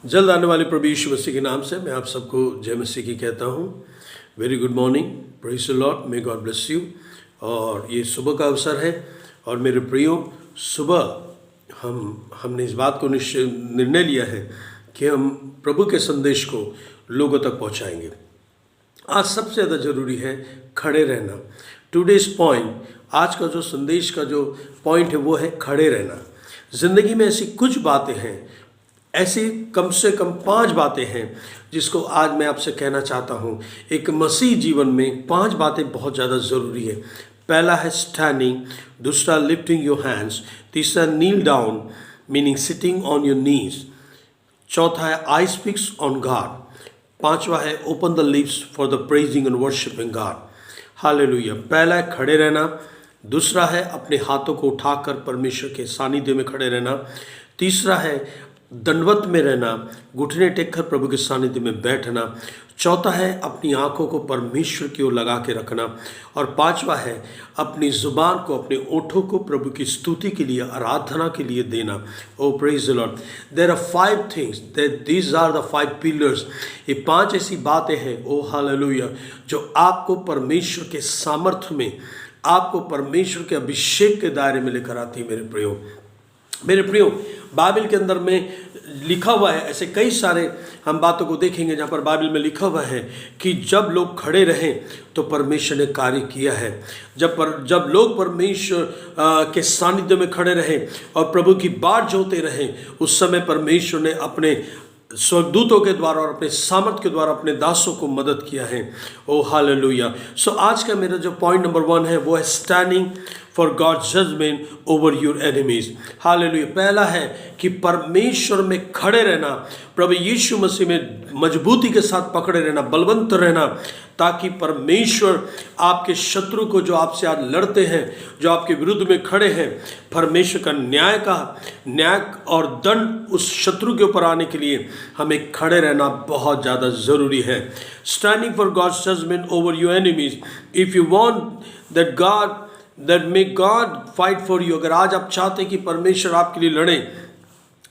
जल्द आने वाले प्रभु यीशु मसीह के नाम से मैं आप सबको जय मसीह की कहता हूँ। Very good morning, praise the Lord, may God bless you. और ये सुबह का अवसर है और मेरे प्रियो, सुबह हमने इस बात को निर्णय लिया है कि हम प्रभु के संदेश को लोगों तक पहुँचाएंगे। आज सबसे ज़्यादा ज़रूरी है खड़े रहना। टुडेज पॉइंट, आज का जो संदेश का जो पॉइंट है वो है खड़े रहना। ज़िंदगी में ऐसी कुछ बातें हैं, ऐसी कम से कम 5 बातें हैं जिसको आज मैं आपसे कहना चाहता हूँ। एक मसीह जीवन में 5 बातें बहुत ज़्यादा ज़रूरी है। पहला है स्टैंडिंग, दूसरा लिफ्टिंग योर हैंड्स, तीसरा kneel down meaning sitting on your knees, चौथा है आई स्पीक्स ऑन गॉड, पांचवा है open the lips for the praising and worshipping God. Hallelujah. पहला है खड़े रहना, दूसरा है अपने हाथों को उठाकर परमेश्वर के सानिध्य में खड़े रहना, तीसरा है दंडवत में रहना, घुटने टेककर प्रभु के सानिध्य में बैठना, चौथा है अपनी आंखों को परमेश्वर की ओर लगा के रखना, और पांचवा है अपनी जुबान को, अपने ओठों को प्रभु की स्तुति के लिए, आराधना के लिए देना। Oh praise the Lord. There are 5 things, these are the 5 pillars. ये 5 ऐसी बातें हैं, ओ हालेलुया, जो आपको परमेश्वर के सामर्थ्य में, आपको परमेश्वर के अभिषेक के दायरे में लेकर आती है। मेरे प्रियो, बाइबल के अंदर में लिखा हुआ है, ऐसे कई सारे हम बातों को देखेंगे जहाँ पर बाइबल में लिखा हुआ है कि जब लोग खड़े रहें तो परमेश्वर ने कार्य किया है। जब लोग परमेश्वर के सानिध्य में खड़े रहें और प्रभु की बाट जोते रहें, उस समय परमेश्वर ने अपने स्वर्गदूतों के द्वारा और अपने सामर्थ के द्वारा अपने दासों को मदद किया है। Oh hallelujah. सो आज का मेरा जो पॉइंट नंबर 1 है वो है standing for God's judgement over your enemies. Hallelujah. पहला है कि परमेश्वर में खड़े रहना, प्रभु यीशु मसीह में मजबूती के साथ पकड़े रहना, बलवंत रहना, ताकि परमेश्वर आपके शत्रु को, जो आपसे आज लड़ते हैं, जो आपके विरुद्ध में खड़े हैं, परमेश्वर का न्याय और दंड उस शत्रु के ऊपर आने के लिए हमें खड़े रहना बहुत ज़्यादा ज़रूरी है। Standing for God's judgement over your enemies. If you want that may God fight for you। अगर आज आप चाहते हैं कि परमेश्वर आपके लिए लड़े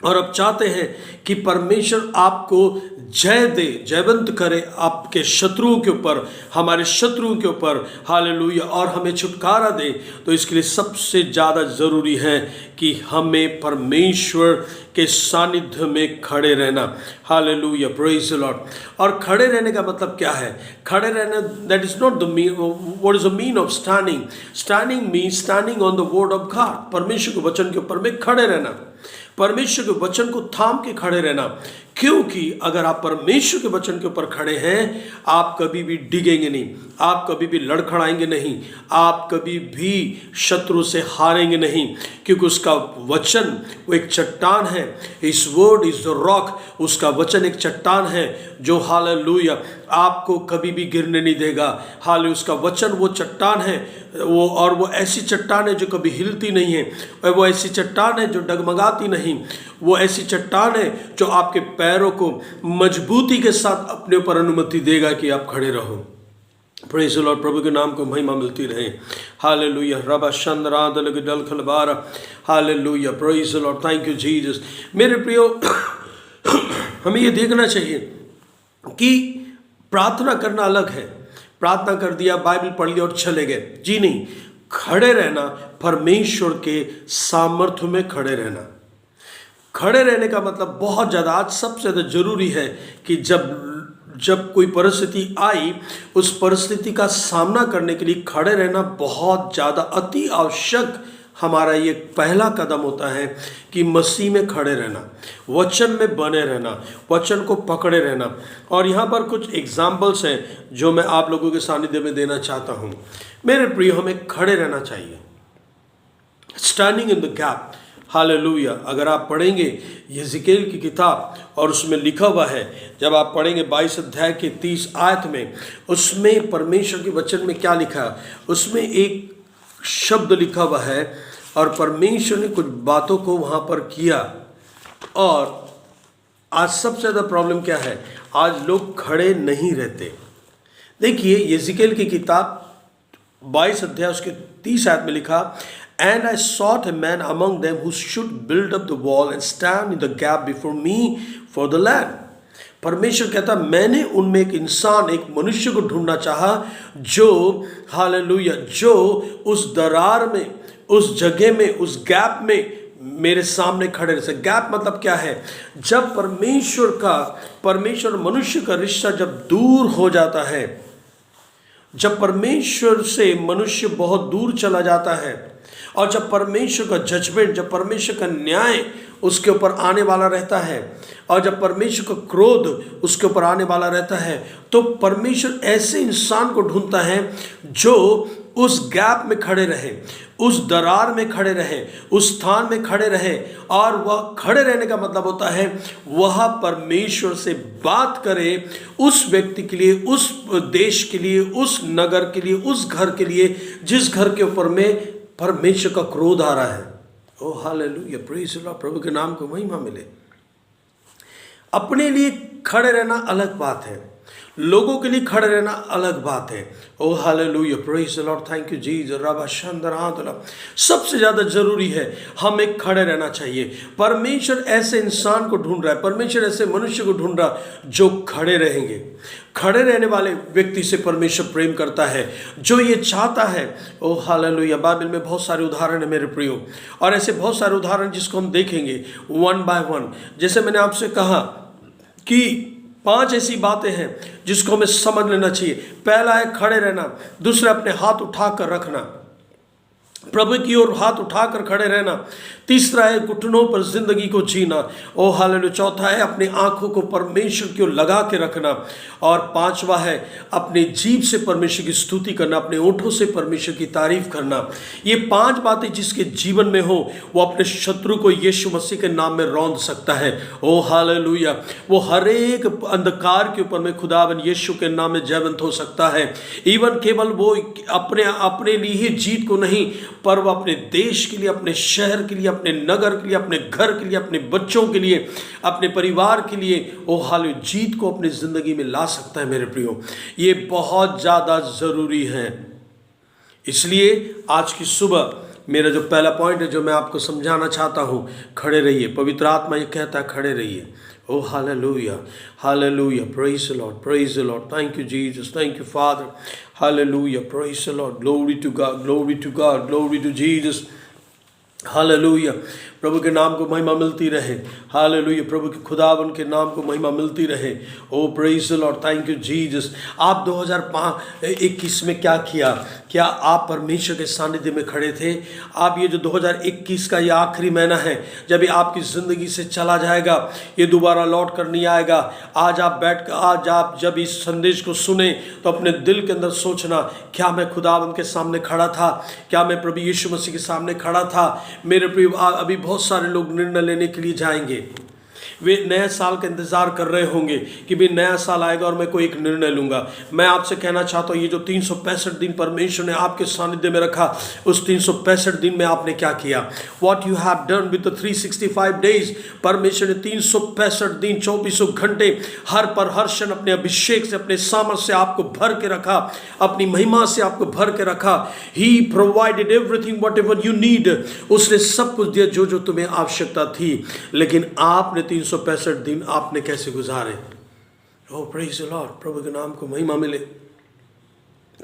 और आप चाहते हैं कि परमेश्वर आपको जय दे, जयवंत करे आपके शत्रुओं के ऊपर, हमारे शत्रुओं के ऊपर, हालेलुया, और हमें छुटकारा दे, तो इसके लिए सबसे ज़्यादा ज़रूरी है कि हमें परमेश्वर के सानिध्य में खड़े रहना। Hallelujah, praise the Lord. और खड़े रहने का मतलब क्या है? खड़े रहना, that is not the mean, what is the mean of standing? Standing means standing on the word of God. परमेश्वर के वचन के ऊपर में खड़े रहना, परमेश्वर के वचन को थाम के खड़े रहना। क्योंकि अगर आप परमेश्वर के वचन के ऊपर खड़े हैं, आप कभी भी डिगेंगे नहीं, आप कभी भी लड़खड़ाएंगे नहीं, आप कभी भी शत्रु से हारेंगे नहीं, क्योंकि उसका वचन वो एक चट्टान है। इस वर्ड इज द रॉक। उसका वचन एक चट्टान है जो हालेलुया आपको कभी भी गिरने नहीं देगा। हाल उसका वचन वो चट्टान है, वो ऐसी चट्टान है जो कभी हिलती नहीं है, और वो ऐसी चट्टान है जो डगमगाती नहीं, वो ऐसी चट्टान है जो आपके पैरों को मजबूती के साथ अपने ऊपर अनुमति देगा कि आप खड़े रहो। Praise the Lord. प्रभु के नाम को महिमा मिलती रहे। हालेलुया। रबा शंदरा दलग डल खलबारा। Hallelujah, praise the Lord. Thank you Jesus. मेरे प्रियो, हमें ये देखना चाहिए कि प्रार्थना करना अलग है। प्रार्थना कर दिया, बाइबल पढ़ लिया और चले गए, जी नहीं। खड़े रहना, परमेश्वर के सामर्थ्य में खड़े रहना। खड़े रहने का मतलब बहुत ज़्यादा, आज सबसे ज़्यादा जरूरी है कि जब कोई परिस्थिति आई, उस परिस्थिति का सामना करने के लिए खड़े रहना बहुत ज़्यादा अति आवश्यक हमारा ये पहला कदम होता है कि मसीह में खड़े रहना, वचन में बने रहना, वचन को पकड़े रहना। और यहाँ पर कुछ एग्जाम्पल्स हैं जो मैं आप लोगों के सानिध्य में देना चाहता हूँ। मेरे प्रिय, हमें खड़े रहना चाहिए, standing in the gap. Hallelujah. अगर आप पढ़ेंगे यहेजकेल की किताब, और उसमें लिखा हुआ है, जब आप पढ़ेंगे 22 अध्याय के 30 आयत में, उसमें परमेश्वर के वचन में क्या लिखा है, उसमें एक शब्द लिखा हुआ है, और परमेश्वर ने कुछ बातों को वहाँ पर किया। और आज सबसे ज़्यादा प्रॉब्लम क्या है? आज लोग खड़े नहीं रहते। देखिए यहेजकेल की किताब 22 अध्याय उसके 30 आयत में लिखा, And I sought a man among them who should build up the wall and stand in the gap before me for the land. परमेश्वर कहता मैंने उनमें एक इंसान, एक मनुष्य को ढूंढना चाहा जो हालेलुया, जो उस दरार में, उस जगह में, उस गैप में मेरे सामने खड़े रह सके। गैप मतलब क्या है? जब परमेश्वर मनुष्य का रिश्ता जब दूर हो जाता है, जब परमेश्वर से मनुष्य बहुत दूर चला जाता है, और जब परमेश्वर का जजमेंट, जब परमेश्वर का न्याय उसके ऊपर आने वाला रहता है, और जब परमेश्वर का क्रोध उसके ऊपर आने वाला रहता है, तो परमेश्वर ऐसे इंसान को ढूंढता है जो उस गैप में खड़े रहे, उस दरार में खड़े रहे, उस स्थान में खड़े रहे। और वह खड़े रहने का मतलब होता है वह परमेश्वर से बात करे उस व्यक्ति के लिए, उस देश के लिए, उस नगर के लिए, उस घर के लिए जिस घर के ऊपर में परमेश्वर का क्रोध आ रहा है। Oh hallelujah, praise the Lord, प्रभु के नाम को महिमा मिले। अपने लिए खड़े रहना अलग बात है, लोगों के लिए खड़े रहना अलग बात है। Oh hallelujah, praise the Lord, thank you Jesus. रबा शंदरातला, सबसे ज़्यादा जरूरी है हमें खड़े रहना चाहिए। परमेश्वर ऐसे इंसान को ढूंढ रहा है, परमेश्वर ऐसे मनुष्य को ढूंढ रहा जो खड़े रहेंगे। खड़े रहने वाले व्यक्ति से परमेश्वर प्रेम करता है, जो ये चाहता है। ओ हालेलुया, बाइबल में बहुत सारे उदाहरण है मेरे प्रियो, और ऐसे बहुत सारे उदाहरण जिसको हम देखेंगे वन बाय वन। जैसे मैंने आपसे कहा कि 5 ऐसी बातें हैं जिसको हमें समझ लेना चाहिए। पहला है खड़े रहना, दूसरा अपने हाथ उठाकर रखना, प्रभु की ओर हाथ उठाकर खड़े रहना, तीसरा है घुटनों पर जिंदगी को जीना। ओ हालेलुया, चौथा है अपनी आंखों को परमेश्वर की ओर लगा के रखना, और पांचवा है अपनी जीभ से परमेश्वर की स्तुति करना, अपने ओंठों से परमेश्वर की तारीफ करना। ये 5 बातें जिसके जीवन में हो वो अपने शत्रु को यीशु मसीह के नाम में रौंद सकता है। ओ हालेलुया, वो हर एक अंधकार के ऊपर में खुदावन यीशु के नाम में जयवंत हो सकता है। इवन केवल वो अपने लिए ही जीत को नहीं, पर वो अपने देश के लिए, अपने शहर के लिए, अपने नगर के लिए, अपने घर के लिए, अपने बच्चों के लिए, अपने परिवार के लिए ओ हालेलुया जीत को अपनी जिंदगी में ला सकता है। मेरे प्रियो, ये बहुत ज़्यादा ज़रूरी है। इसलिए आज की सुबह मेरा जो पहला पॉइंट है जो मैं आपको समझाना चाहता हूँ, खड़े रहिए। पवित्र आत्मा ये कहता है खड़े रहिए। Oh hallelujah, hallelujah, praise the Lord, praise the Lord, thank you Jesus, thank you Father, hallelujah, praise the Lord, glory to God, glory to God, glory to Jesus, hallelujah। प्रभु के नाम को महिमा मिलती रहे, हालेलुया, प्रभु के खुदावन के नाम को महिमा मिलती रहे। Oh praise the Lord, thank you Jesus. आप 2021 में क्या किया? क्या आप परमेश्वर के सानिध्य में खड़े थे? आप ये जो 2021 का ये आखिरी महीना है, जब ये आपकी ज़िंदगी से चला जाएगा, ये दोबारा लौट कर नहीं आएगा। आज आप जब इस संदेश को सुने तो अपने दिल के अंदर सोचना, क्या मैं खुदावन के सामने खड़ा था? क्या मैं प्रभु यीशु मसीह के सामने खड़ा था? मेरे प्रिय, अभी बहुत सारे लोग निर्णय लेने के लिए जाएंगे, वे नए साल का इंतजार कर रहे होंगे कि भी नया साल आएगा और मैं कोई एक निर्णय लूंगा। मैं आपसे कहना चाहता हूँ, ये जो 365 दिन परमेश्वर ने आपके सानिध्य में रखा, उस 365 दिन में आपने क्या किया? What you have done with the 365 days. परमेश्वर ने 365 दिन 2400 घंटे हर क्षण अपने अभिषेक से, अपने सामर्थ से आपको भर के रखा, अपनी महिमा से आपको भर के रखा। He provided everything whatever you need. उसने सब कुछ दिया जो जो तुम्हें आवश्यकता थी। लेकिन आपने 365 दिन आपने कैसे गुजारे? ओह प्रेज़ द लॉर्ड, प्रभु के नाम को महिमा मिले।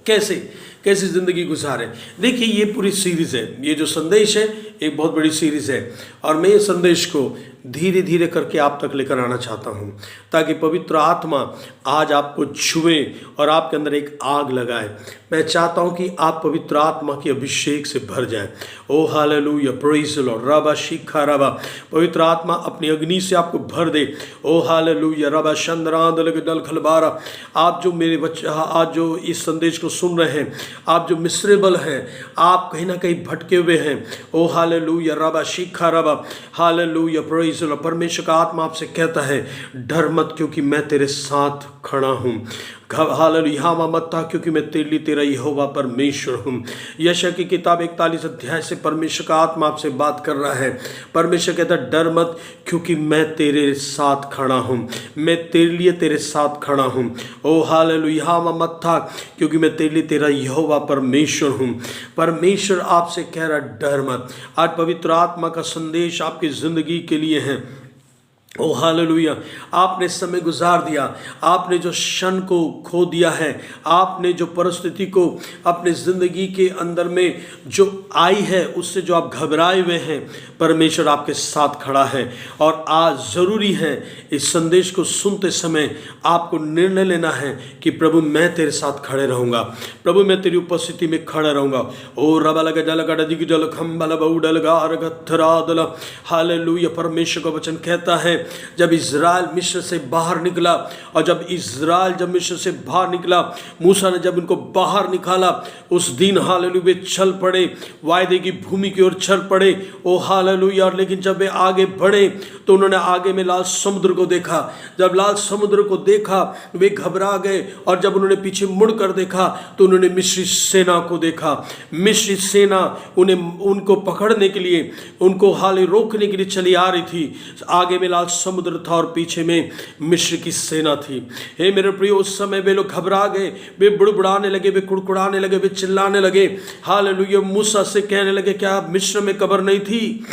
कैसे जिंदगी गुजारे? देखिए, ये पूरी सीरीज है, ये जो संदेश है एक बहुत बड़ी सीरीज है, और मैं ये संदेश को धीरे धीरे करके आप तक लेकर आना चाहता हूँ, ताकि पवित्र आत्मा आज आपको छुए और आपके अंदर एक आग लगाए। मैं चाहता हूँ कि आप पवित्र आत्मा की अभिषेक से भर जाएं। ओ हालेलुया, प्रेज़ द लॉर्ड, रबा शिखा रबा, पवित्र आत्मा अपनी अग्नि से आपको भर दे। ओ हालेलुया, रबा चंद्रांदल के दल खलबारा। आप जो मेरे बच्चे आज जो इस संदेश को सुन रहे हैं, आप जो मिसरेबल हैं, आप कहीं ना कहीं भटके हुए हैं, ओ हालेलुया, रबा शिखा रबा, हालेलुया, प्रेज़ द लॉर्ड। परमेश्वर का आत्मा आपसे कहता है, डर मत, क्योंकि मैं तेरे साथ खड़ा हूँ। हालेलुया मत था, क्योंकि मैं तेरे लिए तेरा यहोवा परमेश्वर हूँ। यशायाह की किताब 41 अध्याय से परमेश्वर का आत्मा आपसे बात कर रहा है। परमेश्वर कहता है डर मत, क्योंकि मैं तेरे साथ खड़ा हूँ, मैं तेरे लिए तेरे साथ खड़ा हूँ। ओ हालेलुया मत था, क्योंकि मैं तेरे लिए तेरा यहोवा परमेश्वर हूँ। परमेश्वर आपसे कह रहा डर मत। आज पवित्र आत्मा का संदेश आपकी जिंदगी के लिए है। ओ हालेलुया, आपने समय गुजार दिया, आपने जो क्षण को खो दिया है, आपने जो परिस्थिति को अपने ज़िंदगी के अंदर में जो आई है उससे जो आप घबराए हुए हैं, परमेश्वर आपके साथ खड़ा है। और आज ज़रूरी है इस संदेश को सुनते समय आपको निर्णय लेना है कि प्रभु मैं तेरे साथ खड़े रहूँगा, प्रभु मैं तेरी उपस्थिति में खड़ा रहूँगा। ओ रबा लगा जल गड़ दिग जल खम्बल बउडल गार गथरादल। हालेलुया, परमेश्वर का वचन कहता है जब इज़राइल मिस्र से बाहर निकला, और जब मिस्र से बाहर निकला, मूसा ने जब उनको बाहर निकाला, उस दिन हालेलुया वे चल पड़े, वायदे की भूमि की ओर चल पड़े। ओ हालेलुया, लेकिन जब वे आगे बढ़े तो उन्होंने आगे में लाल समुद्र को देखा। जब लाल समुद्र को देखा वे घबरा गए, और जब उन्होंने पीछे मुड़ कर देखा तो उन्होंने मिस्री सेना को देखा। मिस्री सेना उनको पकड़ने के लिए, उनको हाले रोकने के लिए चली आ रही थी। आगे में लाल समुद्र था और पीछे में मिस्र की सेना थी। हे मेरे प्रियो, उस समय वे लोग घबरा गए, वे बुड़बुड़ाने लगे, वे कुड़कुड़ाने लगे, वे चिल्लाने लगे। हालेलुया, मूसा से कहने लगे क्या मिस्र में कब्र नहीं थी?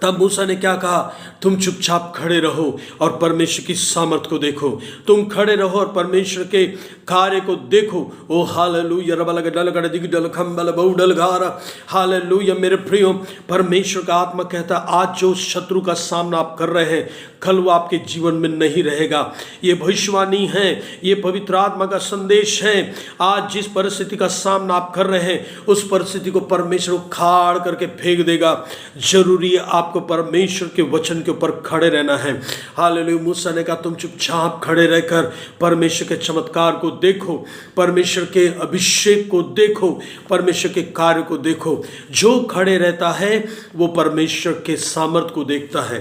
तब मूसा ने क्या कहा, तुम चुपचाप खड़े रहो और परमेश्वर की सामर्थ को देखो। तुम खड़े रहो और परमेश्वर के कार्य को देखो। ओ हालेलुया, रबा लगा डल गड़ दिग डल खम्बल बउडल गारा। हालेलुया मेरे प्रियो, परमेश्वर का आत्मा कहता है आज जो शत्रु का सामना आप कर रहे हैं, कल वो आपके जीवन में नहीं रहेगा। ये भविष्यवाणी है, ये पवित्र आत्मा का संदेश है। आज जिस परिस्थिति का सामना आप कर रहे हैं, उस परिस्थिति को परमेश्वर उखाड़ करके फेंक देगा। जरूरी है आपको परमेश्वर के वचन के ऊपर खड़े रहना है। हालेलुया, मूसा ने कहा तुम चुपचाप खड़े रहकर परमेश्वर के चमत्कार को देखो, परमेश्वर के अभिषेक को देखो, परमेश्वर के कार्य को देखो। जो खड़े रहता है वो परमेश्वर के सामर्थ को देखता है।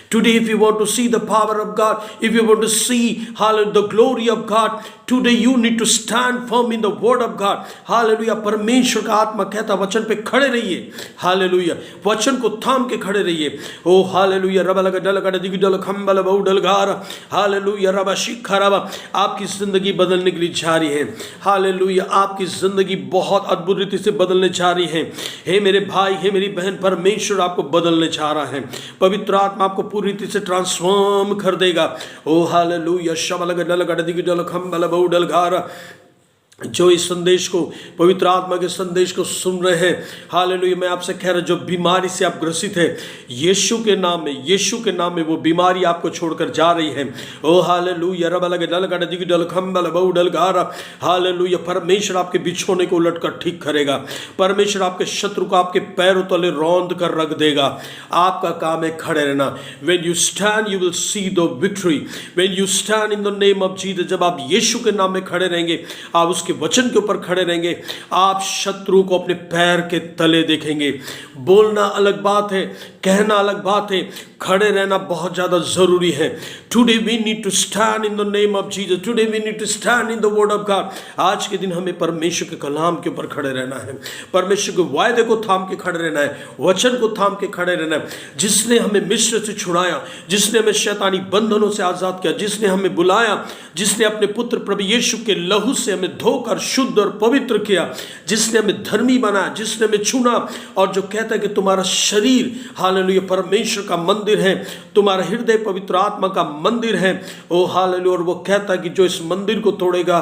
Today, if you want to see the power of God, if you want to see hallelujah the glory of God, today you need to stand firm in the word of God. Hallelujah, परमेश्वर का आत्मा कहता वचन पे खड़े रहिए। Hallelujah, वचन को थाम के खड़े रहिए। ओ हालेलुया, रबा लगा डल गड़ दिग डल खम्बल बउडल गार। हालेलुया, रबा शिखा रबा। आपकी जिंदगी बदलने के लिए जा रही है। हालेलुया, आपकी जिंदगी बहुत अद्भुत रीति से बदलने जा रही है। हे मेरे भाई, हे मेरी बहन, परमेश्वर आपको बदलने जा रहा है। पवित्र आत्मा आपको पूरी रीति से ट्रांसफॉर्म कर देगा। ओ हालेलुया, शबल गडल गडदिग डल खम्बल बउडल गार। जो इस संदेश को, पवित्र आत्मा के संदेश को सुन रहे हैं, हालेलुया मैं आपसे कह रहा, जो बीमारी से आप ग्रसित है, यीशु के नाम में वो बीमारी आपको छोड़कर जा रही है। ओ हालेलुया, रबा लगे डल गड़ दिग डल खम्बल बउडल गारा। हालेलुया, परमेश्वर आपके बिछोने को उलट कर ठीक करेगा। परमेश्वर आपके शत्रु को आपके पैरों तले रौंद कर रख देगा। आपका काम है खड़े रहना। When you stand you will see the victory. When you stand in the name of Jesus, जब आप यीशु के नाम में खड़े रहेंगे, आप उसके वचन के ऊपर खड़े रहेंगे, आप शत्रु को अपने पैर के तले देखेंगे। बोलना अलग बात है, कहना अलग बात है, खड़े रहना बहुत ज्यादा जरूरी है। Today we need to stand in the name of Jesus. Today we need to stand in the word of God. आज के दिन हमें परमेश्वर के कलाम के ऊपर खड़े रहना है, परमेश्वर के वायदे को थाम के खड़े रहना है, वचन को थाम के खड़े रहना है। जिसने हमें मिस्र से छुड़ाया, जिसने हमें शैतानी बंधनों से आजाद किया, जिसने हमें बुलाया, जिसने अपने पुत्र प्रभु यीशु के लहू से हमें धोकर शुद्ध और पवित्र किया, जिसने हमें धर्मी बनाया, जिसने हमें चुना, और जो कहता है कि तुम्हारा शरीर हालेलुया परमेश्वर का मंदिर है, तुम्हारा हृदय पवित्र आत्मा का मंदिर है। ओ हालेलुया, और वो कहता है कि जो इस मंदिर को तोड़ेगा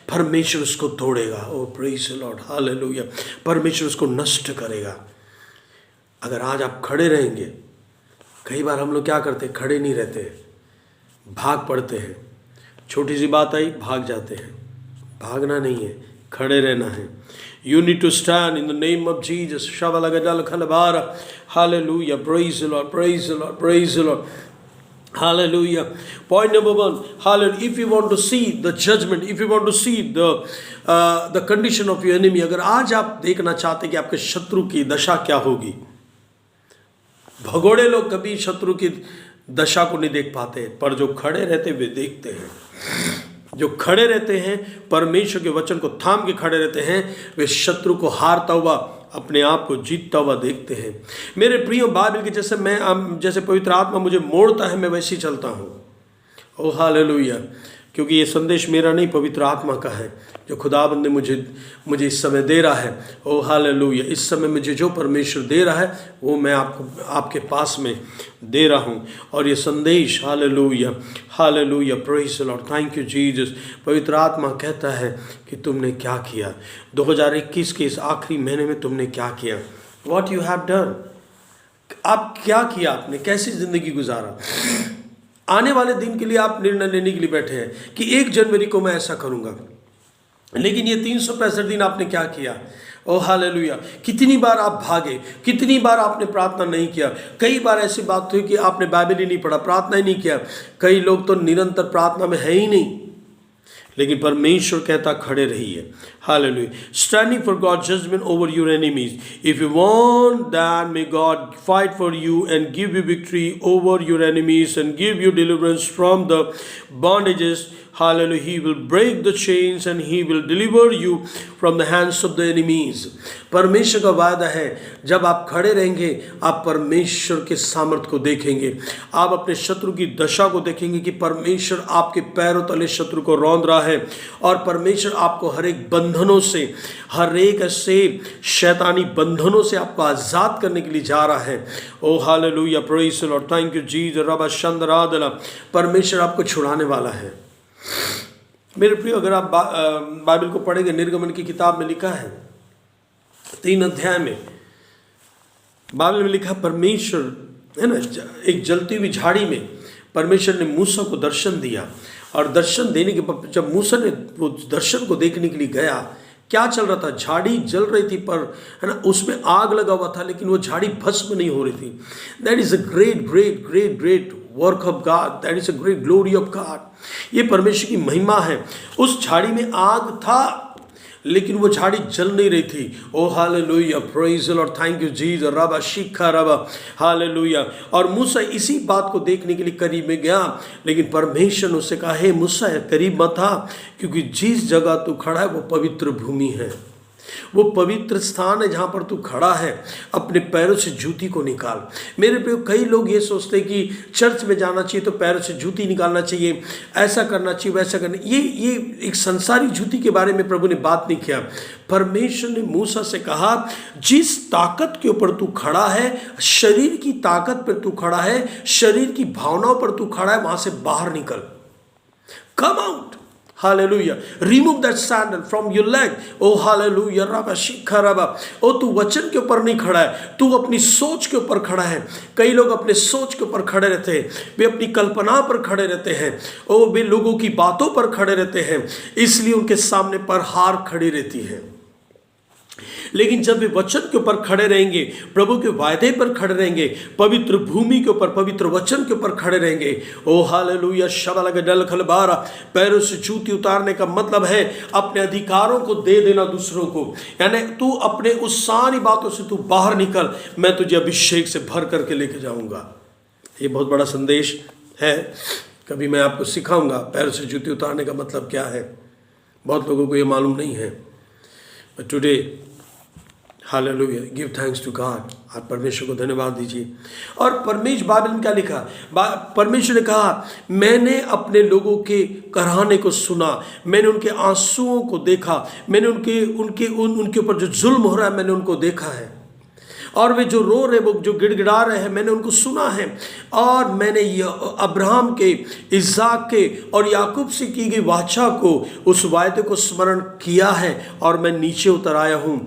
परमेश्वर उसको तोड़ेगा। ओ प्रेज़ द लॉर्ड, हालेलुया, परमेश्वर उसको नष्ट करेगा। अगर आज आप खड़े रहेंगे, कई बार हम लोग क्या करते हैं, खड़े नहीं रहते हैं, भाग पड़ते हैं। छोटी सी बात आई भाग जाते हैं। भागना नहीं है, खड़े रहना है। You need to stand in the name of Jesus. Shavalagadal khalabara. Hallelujah. Praise the Lord. Praise the Lord. Praise the Lord. Hallelujah. Point number one. Hallelujah. If you want to see the judgment, if you want to see the condition of your enemy, अगर आज आप देखना चाहते कि आपके शत्रु की दशा क्या होगी, भगोड़े लोग कभी शत्रु की दशा को नहीं देख पाते, पर जो खड़े रहते वे देखते हैं। जो खड़े रहते हैं, परमेश्वर के वचन को थाम के खड़े रहते हैं, वे शत्रु को हारता हुआ, अपने आप को जीतता हुआ देखते हैं। मेरे प्रियो, बाइबल के जैसे पवित्र आत्मा मुझे मोड़ता है, मैं वैसे ही चलता हूँ। ओ हालेलुया। क्योंकि ये संदेश मेरा नहीं, पवित्र आत्मा का है, जो खुदाबंद ने मुझे इस समय दे रहा है। Oh hallelujah. इस समय मुझे जो परमेश्वर दे रहा है वो मैं आपके पास में दे रहा हूँ। और ये संदेश, hallelujah hallelujah, praise the Lord, thank you Jesus. पवित्र आत्मा कहता है कि तुमने क्या किया 2021 के इस आखिरी महीने में, तुमने क्या किया, व्हाट यू हैव डन। आप क्या किया, आपने कैसी ज़िंदगी गुजारा। आने वाले दिन के लिए आप निर्णय लेने के लिए बैठे हैं कि 1 जनवरी को मैं ऐसा करूंगा, लेकिन ये 365 दिन आपने क्या किया। ओ हालेलुया। कितनी बार आप भागे, कितनी बार आपने प्रार्थना नहीं किया। कई बार ऐसी बात हुई कि आपने बाइबल ही नहीं पढ़ा, प्रार्थना ही नहीं किया। कई लोग तो निरंतर प्रार्थना में है ही नहीं, लेकिन परमेश्वर कहता खड़े रहिए। Hallelujah. Standing for God judgement over your enemies. If you want that may God fight for you and give you victory over your enemies and give you deliverance from the bondages. Hallelujah. He will break the chains and he will deliver you from the hands of the enemies. परमेश्वर का वादा है, जब आप खड़े रहेंगे आप परमेश्वर के सामर्थ को देखेंगे। आप अपने शत्रु की दशा को देखेंगे कि परमेश्वर आपके पैरों तले शत्रु को रौंद रहा है, और परमेश्वर आपको हर एक बंधनों से, हर एक ऐसे शैतानी बंधनों से आपको आज़ाद करने के लिए जा रहा है। Oh hallelujah, praise the Lord, thank you Jesus. रबा शंदरादला, परमेश्वर आपको छुड़ाने वाला है। मेरे प्रियो, अगर आप बाइबल को पढ़ेंगे, निर्गमन की किताब में लिखा है 3 अध्याय में, बाइबल में लिखा परमेश्वर है ना, एक जलती हुई झाड़ी में परमेश्वर ने मूसा को दर्शन दिया, और दर्शन देने के बाद जब मूसा ने वो दर्शन को देखने के लिए गया, क्या चल रहा था, झाड़ी जल रही थी, पर है ना उसमें आग लगा हुआ था, लेकिन वो झाड़ी भस्म नहीं हो रही थी। That is a great great great great work of God, that is a great glory of God. ये परमेश्वर की महिमा है। उस झाड़ी में आग था, लेकिन वो झाड़ी जल नहीं रही थी। Oh hallelujah, praise the Lord, thank you Jesus. रबा शिखा रबा, हालेलुया। और मूसा इसी बात को देखने के लिए करीब में गया, लेकिन परमेश्वर ने उससे कहा, हे मूसा, करीब मत आ, क्योंकि जिस जगह तू खड़ा है वो पवित्र भूमि है, वो पवित्र स्थान है जहाँ पर तू खड़ा है। अपने पैरों से जूती को निकाल। मेरे प्रियो, कई लोग ये सोचते हैं कि चर्च में जाना चाहिए तो पैरों से जूती निकालना चाहिए, ऐसा करना चाहिए, वैसा करना। ये एक संसारी जूती के बारे में प्रभु ने बात नहीं किया। परमेश्वर ने मूसा से कहा, जिस ताकत के ऊपर तू खड़ा है, शरीर की ताकत पर तू खड़ा है, शरीर की भावनाओं पर तू खड़ा है, वहां से बाहर निकल, come out. Hallelujah, remove that sandal from your leg. Oh hallelujah, रबा शिखा रबा। ओ तू वचन के ऊपर नहीं खड़ा है, तू अपनी सोच के ऊपर खड़ा है। कई लोग अपने सोच के ऊपर खड़े रहते हैं, वे अपनी कल्पना पर खड़े रहते हैं, ओ वे लोगों की बातों पर खड़े रहते हैं, इसलिए उनके सामने पर हार खड़ी रहती है। लेकिन जब वे वचन के ऊपर खड़े रहेंगे, प्रभु के वायदे पर खड़े रहेंगे, पवित्र भूमि के ऊपर, पवित्र वचन के ऊपर खड़े रहेंगे, ओ हालेलुया, शबलग डल खलबारा। पैरों से जूती उतारने का मतलब है अपने अधिकारों को दे देना दूसरों को, यानी तू अपने उस सारी बातों से तू बाहर निकल, मैं तुझे अभिषेक से भर करके लेके जाऊंगा। ये बहुत बड़ा संदेश है, कभी मैं आपको सिखाऊंगा पैरों से जूती उतारने का मतलब क्या है। बहुत लोगों को ये मालूम नहीं है, but today hallelujah, give thanks to God. आप परमेश्वर को धन्यवाद दीजिए। और परमेश्वर बाइबल में क्या लिखा, परमेश्वर ने कहा, मैंने अपने लोगों के कराहने को सुना, मैंने उनके आंसुओं को देखा, मैंने उनके ऊपर जो जुल्म हो रहा है मैंने उनको देखा है, और वे जो रो रहे, वो जो गिड़गिड़ा रहे हैं, मैंने उनको सुना है। और मैंने अब्राहम के, इसाक के और याकूब से की गई वाचा को, उस वायदे को स्मरण किया है, और मैं नीचे उतर आया हूँ।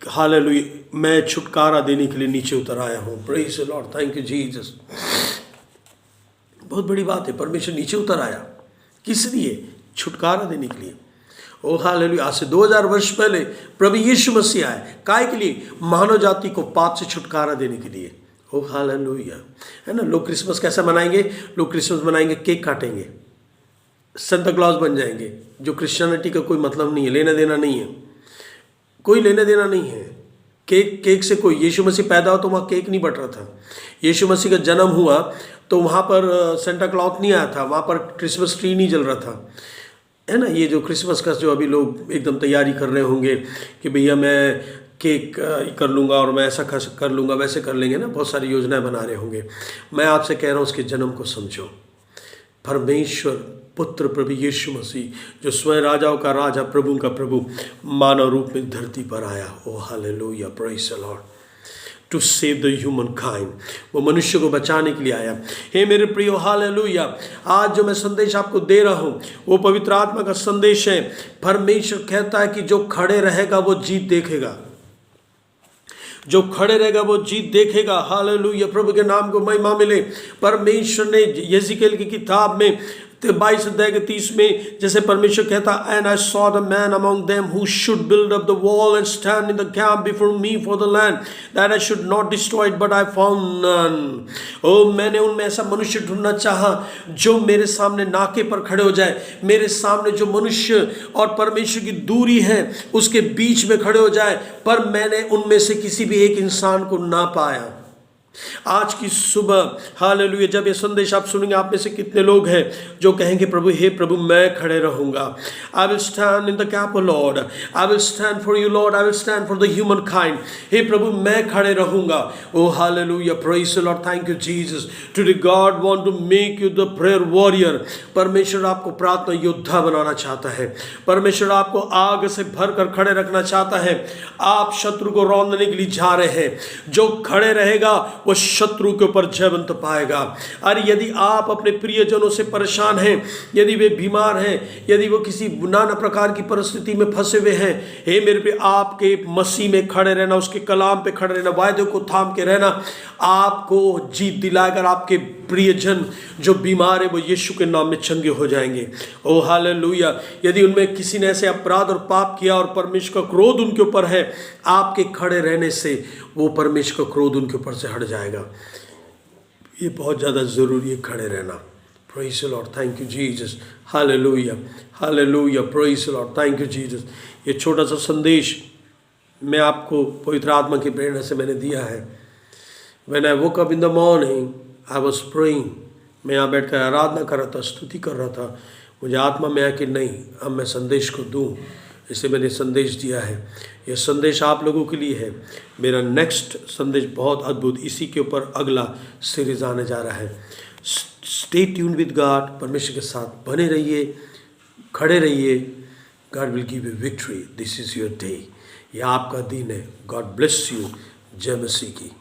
हालेलुया, मैं छुटकारा देने के लिए नीचे उतर आया हूँ। Praise the Lord, thank you Jesus. बहुत बड़ी बात है, परमेश्वर नीचे उतर आया, किस लिए? छुटकारा देने के लिए। ओ हालेलुया, आज से 2000 वर्ष पहले प्रभु यीशु मसीह आए, काय के लिए? मानव जाति को पाप से छुटकारा देने के लिए। ओ हालेलुया, है ना। लोग क्रिसमस कैसा मनाएंगे? लोग क्रिसमस मनाएंगे, केक काटेंगे, संता क्लॉज बन जाएंगे, जो क्रिश्चियनिटी का कोई मतलब नहीं है, लेना देना नहीं है, कोई लेना देना नहीं है। केक से कोई, यीशु मसीह पैदा हो तो वहाँ केक नहीं बट रहा था। यीशु मसीह का जन्म हुआ तो वहाँ पर सेंटा क्लॉथ नहीं आया था, वहाँ पर क्रिसमस ट्री नहीं जल रहा था। है ना, ये जो क्रिसमस का जो अभी लोग एकदम तैयारी कर रहे होंगे कि भैया मैं केक कर लूँगा और मैं ऐसा कर लूँगा, वैसे कर लेंगे ना, बहुत सारी योजनाएं बना रहे होंगे। मैं आपसे कह रहा हूँ उसके जन्म को समझो। परमेश्वर पुत्र प्रभु यीशु मसीह जो स्वयं राजाओं का राजा प्रभु का प्रभु मानव रूप में धरती पर आया। Oh hallelujah, praise the Lord, to save the human kind. वो मनुष्य को बचाने के लिए आया। हे मेरे प्रियो, हालेलुया, आज जो मैं संदेश आपको दे रहा हूँ वो पवित्र आत्मा का संदेश है। परमेश्वर कहता है कि जो खड़े रहेगा वो जीत देखेगा, जो खड़े रहेगा वो जीत देखेगा। हालेलुया, प्रभु के नाम को महिमा मिले। परमेश्वर ने यहेजकेल की किताब में 22 अध्याय के 30 में जैसे परमेश्वर कहता, and I saw the man among them who should build up the wall and stand in the camp before me for the land that I should not destroy it but I found none. Oh, मैंने उनमें ऐसा मनुष्य ढूंढना चाहा जो मेरे सामने नाके पर खड़े हो जाए, मेरे सामने जो मनुष्य और परमेश्वर की दूरी है उसके बीच में खड़े हो जाए, पर मैंने उनमें से किसी भी एक इंसान को ना पाया। आज की सुबह हालेलुया, जब ये संदेश आप सुनेंगे, आप में से कितने लोग हैं जो कहेंगे, प्रभु हे प्रभु मैं खड़े रहूंगा। I will stand in the camp of Lord, I will stand for you Lord, I will stand for the human kind. हे प्रभु मैं खड़े रहूंगा। Oh hallelujah, praise the Lord, thank you Jesus. Today God want to make you the prayer warrior. परमेश्वर आपको प्रार्थना योद्धा बनाना चाहता है। परमेश्वर आपको आग से भर कर खड़े रखना चाहता है। आप शत्रु को रौंदने के लिए जा रहे हैं। जो खड़े रहेगा वो शत्रु के ऊपर जयवंत पाएगा। अरे यदि आप अपने प्रियजनों से परेशान हैं, यदि वे बीमार हैं, यदि वो किसी नाना प्रकार की परिस्थिति में फंसे हुए हैं, हे मेरे पे आपके मसीह में खड़े रहना, उसके कलाम पे खड़े रहना, वायदे को थाम के रहना आपको जीत दिलाकर आपके प्रियजन जो बीमार है वो यीशु के नाम में चंगे हो जाएंगे। ओ हालेलुया, यदि उनमें किसी ने ऐसे अपराध और पाप किया और परमेश्वर का क्रोध उनके ऊपर है, आपके खड़े रहने से वो परमेश्वर का क्रोध उनके ऊपर से हट जाएगा। ये बहुत ज़्यादा ज़रूरी है, खड़े रहना। Praise the Lord, thank you Jesus. Hallelujah, hallelujah, praise the Lord, thank you Jesus. ये छोटा सा संदेश मैं आपको पवित्र आत्मा की प्रेरणा से मैंने दिया है। When I woke up in the morning, I was praying. मैं यहाँ बैठ कर आराधना कर रहा था, स्तुति कर रहा था। मुझे आत्मा में आया कि नहीं, अब मैं संदेश को दूँ, इसलिए मैंने संदेश दिया है। यह संदेश आप लोगों के लिए है। मेरा नेक्स्ट संदेश बहुत अद्भुत, इसी के ऊपर अगला सीरीज आने जा रहा है। स्टे ट्यून्ड विद गॉड, परमेश्वर के साथ बने रहिए, खड़े रहिए। God will give you victory. This is your day, यह आपका दिन है। God bless you. जय मसीह की।